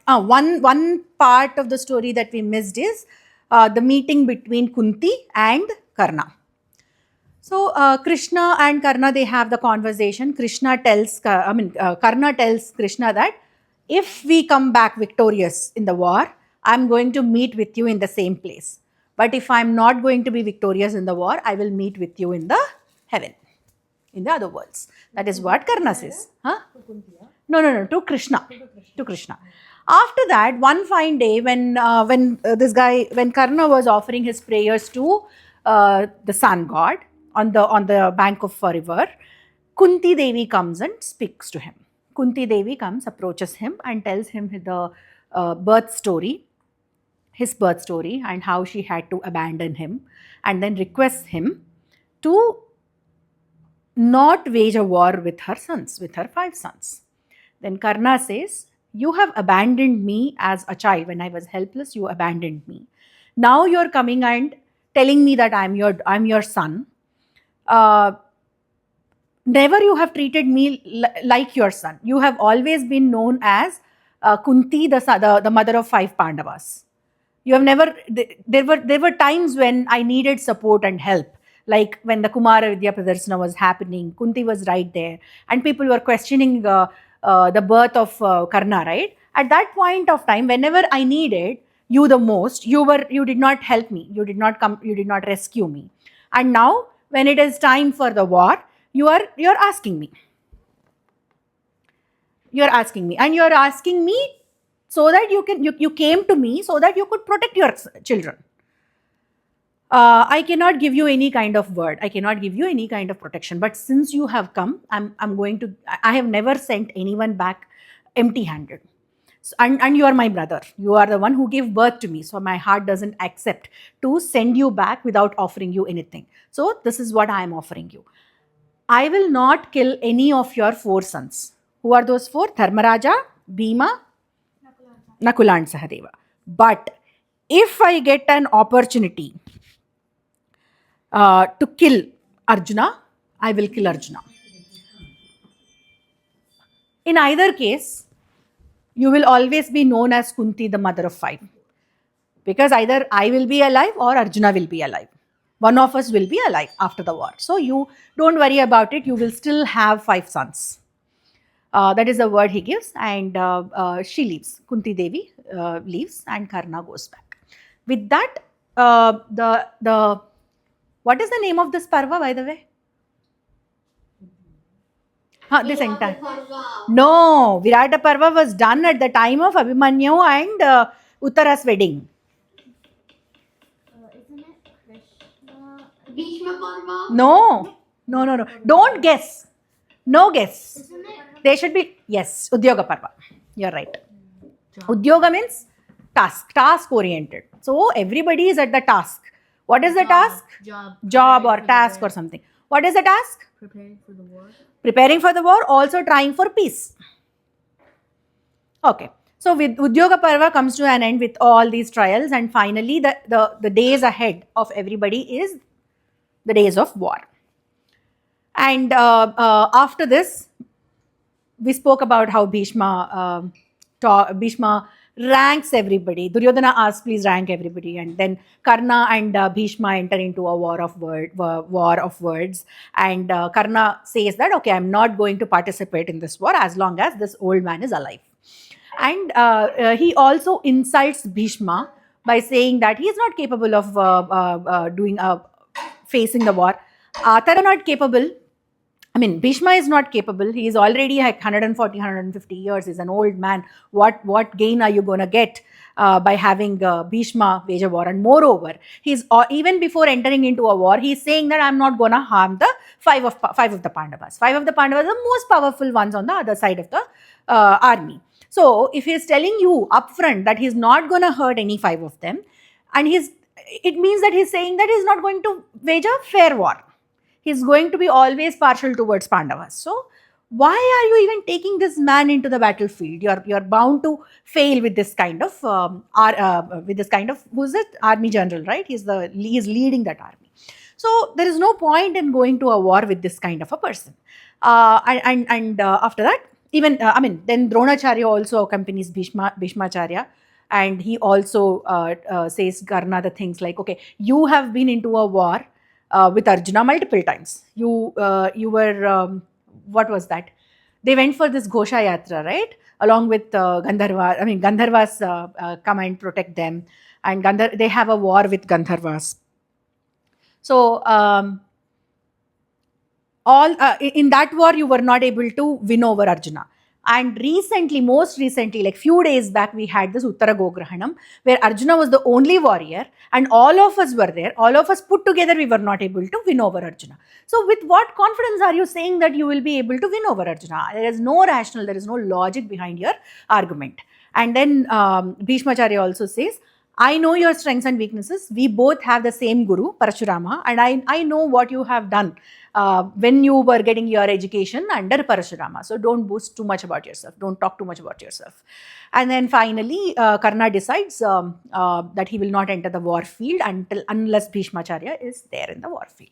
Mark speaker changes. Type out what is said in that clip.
Speaker 1: one part of the story that we missed is the meeting between Kunti and Karna. So Krishna and Karna, they have the conversation. Karna tells Krishna that if we come back victorious in the war, I'm going to meet with you in the same place. But if I'm not going to be victorious in the war, I will meet with you in the heaven, in the other worlds. That is what Karna says. Huh? No, to Krishna. To Krishna. After that, one fine day, when Karna was offering his prayers to the sun god on the bank of a river, Kunti Devi comes and speaks to him. Kunti Devi comes, approaches him, and tells him the his birth story, and how she had to abandon him, and then requests him to not wage a war with her sons, with her 5 sons. Then Karna says, you have abandoned me as a child. When I was helpless, you abandoned me. Now you're coming and telling me that I'm your son. Never you have treated me like your son. You have always been known as Kunti, the mother of 5 Pandavas. You have never. There were times when I needed support and help. Like when the Kumara Vidya Pradarsana was happening, Kunti was right there, and people were questioning the birth of Karna, right? At that point of time, whenever I needed you the most, you did not help me, you did not come, you did not rescue me. And now, when it is time for the war, you're asking me. You're asking me, and you're asking me so that you came to me so that you could protect your children. I cannot give you any kind of word. I cannot give you any kind of protection. But since you have come, I'm going to. I have never sent anyone back empty-handed. So, and you are my brother. You are the one who gave birth to me. So my heart doesn't accept to send you back without offering you anything. So this is what I am offering you. I will not kill any of your 4 sons. Who are those 4? Dharmaraja, Bhima, Nakula and Sahadeva. But if I get an opportunity to kill Arjuna, I will kill Arjuna. In either case, you will always be known as Kunti, the mother of 5. Because either I will be alive or Arjuna will be alive. One of us will be alive after the war. So you don't worry about it. You will still have 5 sons. That is the word he gives, and she leaves. Kunti Devi leaves, and Karna goes back. With that, what is the name of this parva, by the way? This entire. No, Virata Parva was done at the time of Abhimanyu and Uttara's wedding.
Speaker 2: Isn't it Krishna? Bhishma Parva?
Speaker 1: No. Don't guess. No guess.
Speaker 2: Isn't it?
Speaker 1: They should be, yes, Udyoga Parva. You're right. Udyoga means task oriented. So everybody is at the task. What is the task? Job or task or something. What is the task?
Speaker 3: Preparing for the war.
Speaker 1: Preparing for the war, also trying for peace. Okay. So with Udyoga Parva comes to an end with all these trials, and finally the days ahead of everybody is the days of war. And after this, we spoke about how Bhishma ranks everybody. Duryodhana asks, please rank everybody. And then Karna and Bhishma enter into a war of words. And Karna says that, okay, I'm not going to participate in this war as long as this old man is alive. And he also insults Bhishma by saying that he is not capable of facing the war. They're not capable. I mean, Bhishma is not capable. He is already like 140, 150 years. He's an old man. What gain are you going to get by having Bhishma wage a war? And moreover, he's even before entering into a war, he's saying that I'm not going to harm the five of the Pandavas. 5 of the Pandavas are the most powerful ones on the other side of the army. So if he's telling you upfront that he's not going to hurt any 5 of them, and it means that he's saying that he's not going to wage a fair war. He's going to be always partial towards Pandavas. So why are you even taking this man into the battlefield? You're bound to fail with this kind of who's it? Army general, right? He's leading that army. So there is no point in going to a war with this kind of a person. And after that, even then Dronacharya also accompanies Bhishmacharya, and he also says Karna the things like, okay, you have been into a war with Arjuna multiple times. You were what was that? They went for this Ghosha Yatra, right? Along with Gandharvas come and protect them, and they have a war with Gandharvas. So in that war you were not able to win over Arjuna. And recently, most recently, like few days back, we had this Uttara Gograhanam, where Arjuna was the only warrior and all of us were there. All of us put together, we were not able to win over Arjuna. So with what confidence are you saying that you will be able to win over Arjuna? There is no rational, there is no logic behind your argument. And then Bhishmacharya also says, I know your strengths and weaknesses. We both have the same guru, Parashurama, and I know what you have done when you were getting your education under Parashurama. So don't boast too much about yourself. Don't talk too much about yourself. And then finally, Karna decides that he will not enter the war field unless Bhishmacharya is there in the war field.